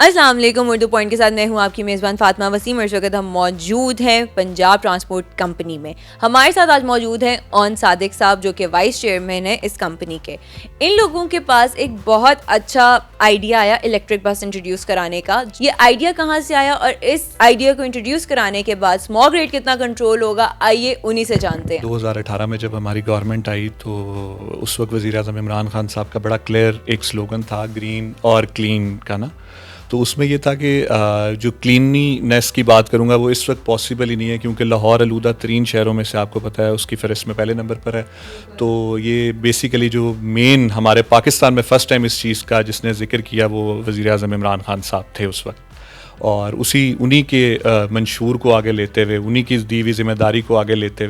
अस्सलाम वालेकुम। उर्दू पॉइंट के साथ मैं हूँ आपकी मेज़बान फ़ातिमा वसीम। और इस वक्त हम मौजूद हैं पंजाब ट्रांसपोर्ट कंपनी में। हमारे साथ आज मौजूद हैं ऑन सादिक साहब, जो कि वाइस चेयरमैन है इस कंपनी के। इन लोगों के पास एक बहुत अच्छा आइडिया आया इलेक्ट्रिक बस इंट्रोड्यूस कराने का। ये आइडिया कहाँ से आया और इस आइडिया को इंट्रोड्यूस कराने के बाद स्मॉग रेट कितना कंट्रोल होगा, आइए उन्हीं से जानते हैं। 2018 में जब हमारी गवर्नमेंट आई तो उस वक्त वज़ीर आज़म इमरान खान साहब का बड़ा क्लियर एक स्लोगन था, ग्रीन और क्लीन का ना। तो उसमें ये था कि जो क्लीनलीनेस की बात करूँगा वो इस वक्त पॉसिबल ही नहीं है, क्योंकि लाहौर आलूदा तरीन शहरों में से आपको पता है उसकी फ़हरिस्त में पहले नंबर पर है। तो ये बेसिकली जो मेन हमारे पाकिस्तान में फ़र्स्ट टाइम इस चीज़ का जिसने ज़िक्र किया वो वज़ीर आज़म इमरान खान साहब थे उस वक्त। और उन्हीं के मंशूर को आगे लेते हुए, उन्हीं की दी हुई जिम्मेदारी को आगे लेते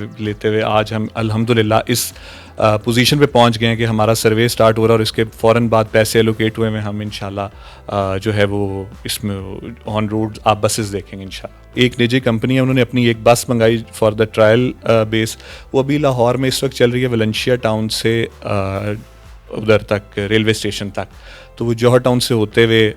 हुए आज हम अल्हम्दुलिल्लाह इस पोजीशन पे पहुंच गए हैं कि हमारा सर्वे स्टार्ट हो रहा है और इसके फ़ौरन बाद पैसे एलोकेट हुए हैं। हम इंशाल्लाह जो है वो इसमें ऑन रोड आप बसेस देखेंगे इंशाल्लाह। एक निजी कंपनी है, उन्होंने अपनी एक बस मंगाई फॉर द ट्रायल बेस। वो अभी लाहौर में इस वक्त चल रही है, वलेंशिया टाउन से उधर तक रेलवे स्टेशन तक। तो वो जौहर टाउन से होते हुए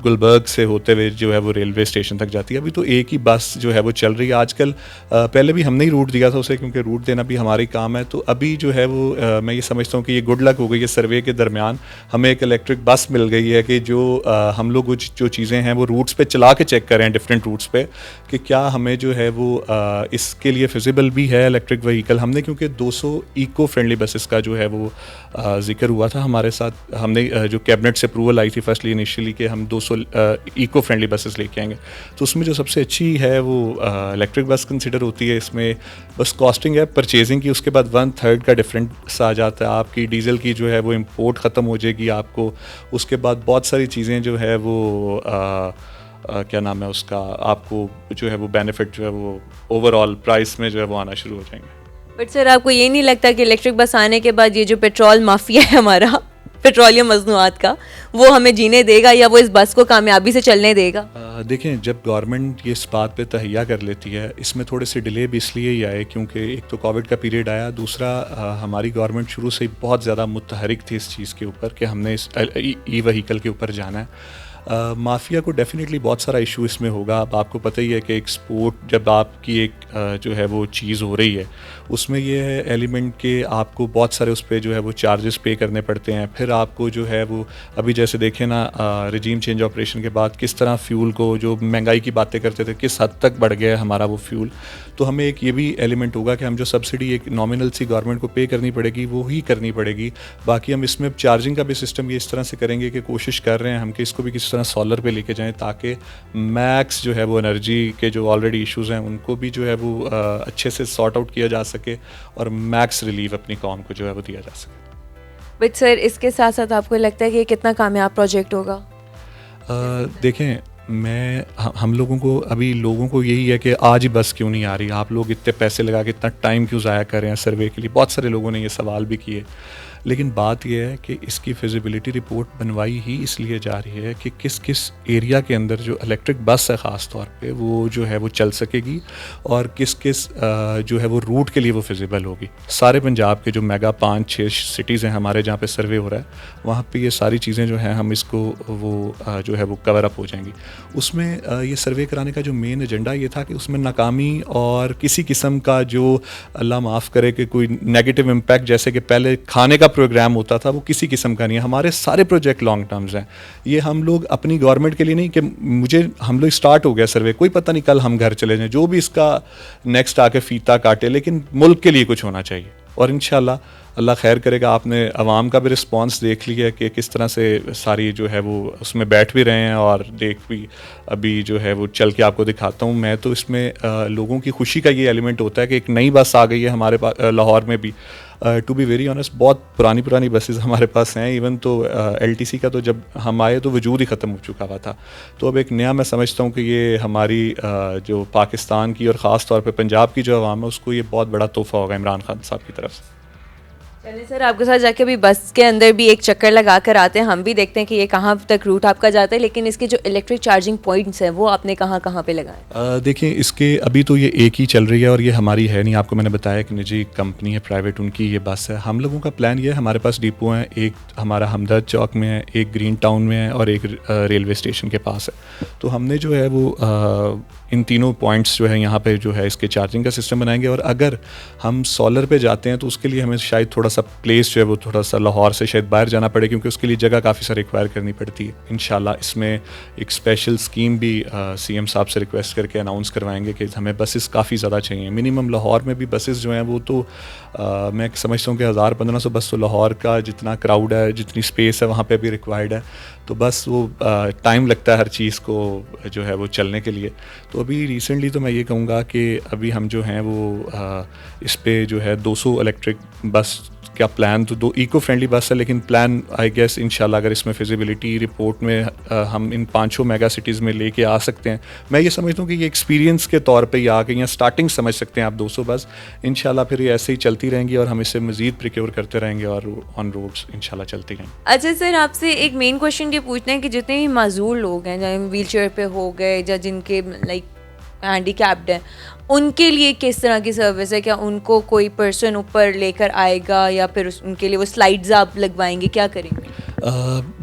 गुलबर्ग से होते हुए जो है वो रेलवे स्टेशन तक जाती है। अभी तो एक ही बस जो है वो चल रही है आजकल। पहले भी हमने ही रूट दिया था उसे, क्योंकि रूट देना भी हमारी काम है। तो अभी जो है वो मैं ये समझता हूँ कि ये गुड लक हो गई है। सर्वे के दरमियान हमें एक इलेक्ट्रिक बस मिल गई है कि जो हम लोग जो चीज़ें हैं वो रूट्स पे चला के चेक करें, डिफरेंट रूट्स पे, कि क्या हमें जो है वो इसके लिए फिजिबल भी है इलेक्ट्रिक व्हीकल। हमने क्योंकि 200 इको फ्रेंडली बसेस का जो है वो जिक्र हुआ था हमारे साथ। हमने जो कैबिनेट से अप्रूवल आई थी फर्स्टली इनिशियली कि हम 200 इको फ्रेंडली बसेस लेके आएंगे। तो उसमें जो सबसे अच्छी है वो इलेक्ट्रिक बस कंसिडर होती है। इसमें बस कॉस्टिंग है परचेजिंग की, उसके बाद 1/3 का डिफरेंस आ जाता है। आपकी डीजल की जो है वो इंपोर्ट ख़त्म हो जाएगी आपको। उसके बाद बहुत सारी चीज़ें जो है वो क्या नाम है उसका, आपको जो है वो बेनिफिट जो है वो ओवरऑल प्राइस में जो है वो आना शुरू हो जाएंगे। बट सर, आपको ये नहीं लगता कि इलेक्ट्रिक बस आने के बाद ये जो पेट्रोल माफिया है हमारा, पेट्रोलियम मसनूआत का, वो हमें जीने देगा या वो इस बस को कामयाबी से चलने देगा? देखें, जब गवर्नमेंट ये इस बात पे तहैया कर लेती है, इसमें थोड़े से डिले भी इसलिए ही आए क्योंकि एक तो कोविड का पीरियड आया, दूसरा हमारी गवर्नमेंट शुरू से ही बहुत ज़्यादा मुतहरिक थी इस चीज़ के ऊपर कि हमने इस ई व्हीकल के ऊपर जाना है। माफिया को डेफिनेटली बहुत सारा इशू इसमें होगा। अब आपको पता ही है कि एक्सपोर्ट जब आपकी एक जो है वो चीज़ हो रही है, उसमें ये है एलिमेंट के आपको बहुत सारे उस पर जो है वो चार्जेस पे करने पड़ते हैं। फिर आपको जो है वो अभी जैसे देखें ना, रजीम चेंज ऑपरेशन के बाद किस तरह फ्यूल को, जो महंगाई की बातें करते थे, किस हद तक बढ़ गया है हमारा वो फ्यूल। तो हमें एक ये भी एलिमेंट होगा कि हम जो सब्सिडी एक नॉमिनल सी गवर्नमेंट को पे करनी पड़ेगी वो ही करनी पड़ेगी। बाकी हम इसमें चार्जिंग का भी सिस्टम ये इस तरह से करेंगे कि कोशिश कर रहे हैं हम कि इसको भी किसी तरह सोलर पे लेके जाएं, ताकि मैक्स जो है वो एनर्जी के जो ऑलरेडी इश्यूज़ हैं उनको भी जो है वो अच्छे से सॉर्ट आउट किया जा सके और मैक्स रिलीफ अपनी कौम को जो है वो दिया जा सके। बट सर, इसके साथ साथ आपको लगता है कि ये कितना कामयाब प्रोजेक्ट होगा? देखें, हम लोगों को अभी लोगों को यही है कि आज ही बस क्यों नहीं आ रही, आप लोग इतने पैसे लगा के इतना टाइम क्यों ज़ाया कर रहे हैं सर्वे के लिए। बहुत सारे लोगों ने ये सवाल भी किए। लेकिन बात यह है कि इसकी फिजिबिलिटी रिपोर्ट बनवाई ही इसलिए जा रही है कि किस किस एरिया के अंदर जो इलेक्ट्रिक बस है ख़ास तौर पे वो जो है वो चल सकेगी और किस किस जो है वो रूट के लिए वो फिजिबल होगी। सारे पंजाब के जो मेगा 5-6 सिटीज़ हैं हमारे जहाँ पे सर्वे हो रहा है, वहाँ पे ये सारी चीज़ें जो हैं हम इसको वो जो है वो कवर अप हो जाएंगी। उसमें ये सर्वे कराने का जो मेन एजेंडा ये था कि उसमें नाकामी और किसी किस्म का जो अल्लाह माफ़ करे कि कोई नेगेटिव इम्पैक्ट, जैसे कि पहले खाने का प्रोग्राम होता था, वो किसी किस्म का नहीं है। हमारे सारे प्रोजेक्ट लॉन्ग टर्म्स हैं। ये हम लोग अपनी गवर्नमेंट के लिए नहीं कि हम लोग स्टार्ट हो गया सर्वे, कोई पता नहीं कल हम घर चले जाएं, जो भी इसका नेक्स्ट आके फीता काटे, लेकिन मुल्क के लिए कुछ होना चाहिए। और इंशाल्लाह अल्लाह खैर करेगा। आपने अवाम का भी रिस्पांस देख लिया कि किस तरह से सारी जो है वो उसमें बैठ भी रहे हैं और देख भी, अभी जो है वो चल के आपको दिखाता हूँ मैं। तो इसमें लोगों की खुशी का ये एलिमेंट होता है कि एक नई बस आ गई है हमारे पास लाहौर में भी। टू बी वेरी ऑनेस्ट, बहुत पुरानी बसेस हमारे पास हैं। इवन तो LTC का तो जब हम आए तो वजूद ही ख़त्म हो चुका हुआ था। तो अब एक नया, मैं समझता हूँ कि ये हमारी जो पाकिस्तान की और ख़ास तौर पे पंजाब की जो अवाम है उसको ये बहुत बड़ा तोहफ़ा होगा इमरान खान साहब की तरफ से। चलिए सर, आपके साथ जाके अभी बस के अंदर भी एक चक्कर लगा कर आते हैं, हम भी देखते हैं कि ये कहाँ तक रूट आपका जाता है, लेकिन इसके जो इलेक्ट्रिक चार्जिंग पॉइंट्स हैं वो आपने कहाँ कहाँ पे लगाए? देखिए, इसके अभी तो ये एक ही चल रही है और ये हमारी है नहीं। आपको मैंने बताया कि निजी कंपनी है, प्राइवेट, उनकी ये बस है। हम लोगों का प्लान ये है, हमारे पास डिपो हैं, एक हमारा हमदर्द चौक में है, एक ग्रीन टाउन में है और एक रेलवे स्टेशन के पास है। तो हमने जो है वो इन तीनों पॉइंट्स जो है यहाँ पे जो है इसके चार्जिंग का सिस्टम बनाएंगे। और अगर हम सोलर पे जाते हैं तो उसके लिए हमें शायद थोड़ा सा प्लेस जो है वो थोड़ा सा लाहौर से शायद बाहर जाना पड़े, क्योंकि उसके लिए जगह काफ़ी सारी रिक्वायर करनी पड़ती है। इंशाल्लाह इसमें एक स्पेशल स्कीम भी सीएम साहब से रिक्वेस्ट करके अनाउंस करवाएंगे कि हमें बसेस काफ़ी ज़्यादा चाहिए। मिनिमम लाहौर में भी बसेस जो हैं वो तो मैं समझता हूँ कि 1000-1500 बस तो लाहौर का जितना क्राउड है, जितनी स्पेस है, वहाँ पे भी रिक्वायर्ड है। तो बस वो टाइम लगता है हर चीज़ को जो है वो चलने के लिए। तो अभी रिसेंटली तो मैं ये कहूँगा कि अभी हम जो हैं वो इस पे जो है 200 इलेक्ट्रिक बस का प्लान, तो 2 इको फ्रेंडली बस है, लेकिन प्लान आई गेस इंशाल्लाह अगर इसमें फिजिबिलिटी रिपोर्ट में हम इन 5 मेगा सिटीज़ में लेके आ सकते हैं। मैं ये समझता हूँ कि ये एक्सपीरियंस के तौर पे ही आके या स्टार्टिंग समझ सकते हैं आप 200 बस। इंशाल्लाह फिर ये ऐसे ही चलती रहेंगी और हम इससे मज़ीद प्रिक्योर करते रहेंगे और ऑन रोड्स इंशाल्लाह चलती रहेंगी। अच्छा सर, आपसे एक मेन क्वेश्चन ये पूछना है कि जितने भी माजूर लोग हैं, चाहे व्हील चेयर पे हो गए या जिनके लाइक हैंडीकैप्ड हैं, उनके लिए किस तरह की सर्विस है? क्या उनको कोई पर्सन ऊपर लेकर आएगा या फिर उनके लिए वो स्लाइड्स आप लगवाएंगे, क्या करेंगे?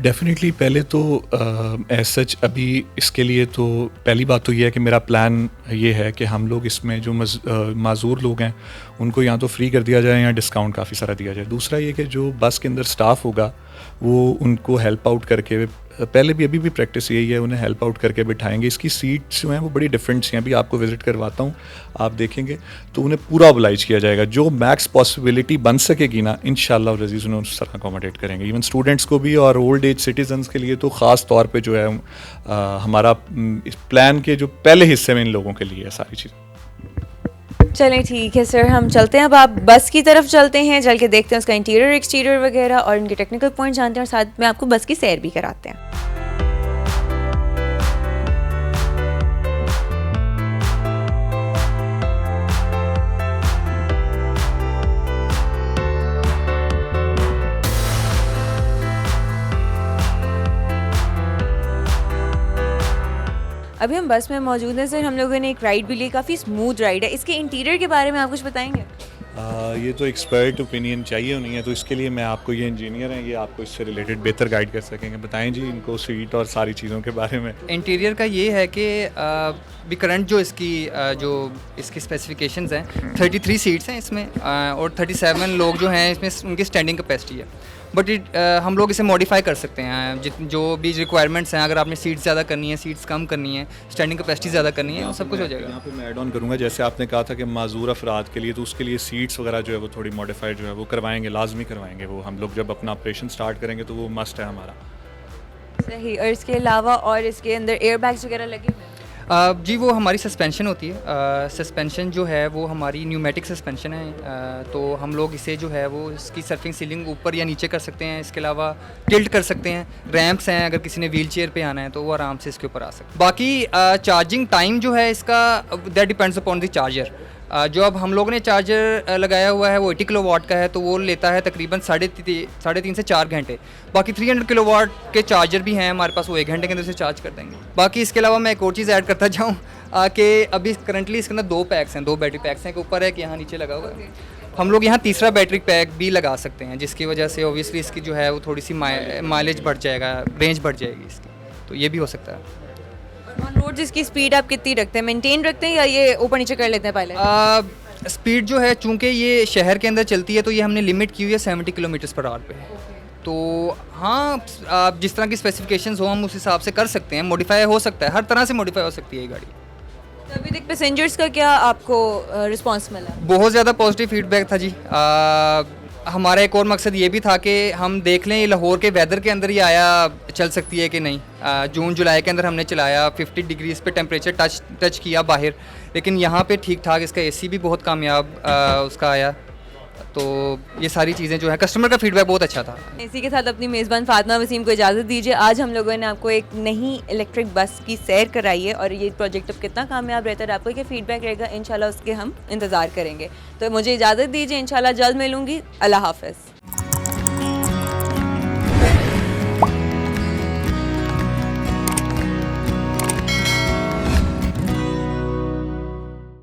डेफिनेटली पहले तो एज सच अभी इसके लिए तो पहली बात तो ये है कि मेरा प्लान ये है कि हम लोग इसमें जो माजूर लोग हैं उनको या तो फ्री कर दिया जाए या डिस्काउंट काफ़ी सारा दिया जाए। दूसरा ये कि जो बस के अंदर स्टाफ होगा वो उनको हेल्प आउट करके, पहले भी अभी भी प्रैक्टिस यही है, उन्हें हेल्प आउट करके बिठाएंगे। इसकी सीट्स जो हैं वो बड़ी डिफरेंट सी हैं, अभी आपको विजिट करवाता हूँ, आप देखेंगे तो उन्हें पूरा ओबलाइज किया जाएगा। जो मैक्स पॉसिबिलिटी बन सकेगी ना, इंशाल्लाह रजीज़ उन्हें उस तरह अकोमोडेट करेंगे। इवन स्टूडेंट्स को भी और ओल्ड एज सिटीजन्स के लिए तो ख़ास तौर पे जो है हमारा इस प्लान के जो पहले हिस्से में इन लोगों के लिए है सारी चीज़। चलें ठीक है सर, हम चलते हैं। अब आप बस की तरफ चलते हैं, चल के देखते हैं उसका इंटीरियर एक्सटीरियर वगैरह और इनके टेक्निकल पॉइंट जानते हैं और साथ में आपको बस की सैर भी कराते हैं। अभी हम बस में मौजूद हैं सर, हम लोगों ने एक राइड भी ली, काफ़ी स्मूथ राइड है। इसके इंटीरियर के बारे में आप कुछ बताएंगे? ये तो एक्सपर्ट ओपिनियन चाहिए नहीं है, तो इसके लिए मैं आपको, ये इंजीनियर हैं, ये आपको इससे रिलेटेड बेहतर गाइड कर सकेंगे। बताएं जी इनको सीट और सारी चीज़ों के बारे में। इंटीरियर का ये है कि भी करंट जो इसकी स्पेसिफिकेशंस हैं, 33 सीट्स हैं इसमें और 37 लोग जो हैं इसमें उनकी स्टैंडिंग कैपेसिटी है। बट हम लोग इसे मॉडिफाई कर सकते हैं, जो भी रिक्वायरमेंट्स हैं। अगर आपने सीट्स ज़्यादा करनी है, सीट्स कम करनी है, स्टैंडिंग कैपेसिटी ज़्यादा करनी है, वो सब कुछ हो जाएगा। यहाँ पे मैं ऐड ऑन करूँगा, जैसे आपने कहा था कि माजूर अफराद के लिए, तो उसके लिए सीट्स वगैरह जो है वो थोड़ी मॉडिफाइड जो है वो करवाएंगे, लाजमी करवाएंगे वो। हम लोग जब अपना ऑपरेशन स्टार्ट करेंगे तो वो मस्ट है हमारा। सही। और इसके अलावा और इसके अंदर एयर बैग्स वगैरह लगे हुए हैं? जी वो हमारी सस्पेंशन होती है। सस्पेंशन जो है वो हमारी न्यूमेटिक सस्पेंशन है। तो हम लोग इसे जो है वो इसकी सर्फिंग सीलिंग ऊपर या नीचे कर सकते हैं। इसके अलावा टिल्ट कर सकते हैं। रैंप्स हैं, अगर किसी ने व्हील चेयर पे आना है तो वो आराम से इसके ऊपर आ सकते हैं। बाकी चार्जिंग टाइम जो है इसका, that depends upon the charger. जो अब हम लोगों ने चार्जर लगाया हुआ है वो 80 किलोवाट का है, तो वो लेता है तकरीबन 3.5 से 4 घंटे। बाकी 300 किलोवाट के चार्जर भी हैं हमारे पास, वो 1 घंटे के अंदर से चार्ज कर देंगे। बाकी इसके अलावा मैं एक और चीज़ ऐड करता जाऊँ कि अभी करंटली इसके अंदर 2 पैक्स हैं, 2 बैटरी पैक्स हैं, एक ऊपर है कि यहाँ नीचे लगा हुआ है। हम लोग यहाँ तीसरा बैटरी पैक भी लगा सकते हैं, जिसकी वजह से ओबियसली इसकी जो है वो थोड़ी सी माइलेज बढ़ जाएगा, रेंज बढ़ जाएगी इसकी, तो ये भी हो सकता है। ऑन रोड इसकी स्पीड आप कितनी रखते हैं, मेंटेन रखते हैं या ये ऊपर नीचे कर लेते हैं पहले? स्पीड जो है, चूँकि ये शहर के अंदर चलती है तो ये हमने लिमिट की हुई है 70 किलोमीटर्स पर आवर पे। तो हाँ, आप जिस तरह की स्पेसिफिकेशंस हो हम उस हिसाब से कर सकते हैं, मॉडिफाई हो सकता है, हर तरह से मॉडिफाई हो सकती है ये गाड़ी। तो अभी तक पैसेंजर्स का क्या आपको रिस्पांस मिला? बहुत ज़्यादा पॉजिटिव फीडबैक था जी। हमारा एक और मकसद ये भी था कि हम देख लें लाहौर के वेदर के अंदर ही आया चल सकती है कि नहीं। जून जुलाई के अंदर हमने चलाया, 50 डिग्रीज़ पे टेम्परेचर टच किया बाहर, लेकिन यहाँ पे ठीक ठाक इसका एसी भी बहुत कामयाब उसका आया। तो ये सारी चीज़ें जो है, कस्टमर का फीडबैक बहुत अच्छा था। इसी के साथ अपनी मेज़बान फातिमा वसीम को इजाज़त दीजिए। आज हम लोगों ने आपको एक नई इलेक्ट्रिक बस की सैर कराई है और ये प्रोजेक्ट अब कितना कामयाब रहता है, आपको क्या फीडबैक रहेगा, इंशाल्लाह उसके हम इंतज़ार करेंगे। तो मुझे इजाज़त दीजिए, इंशाल्लाह जल्द मिलूँगी। अल्लाह हाफ़िज़।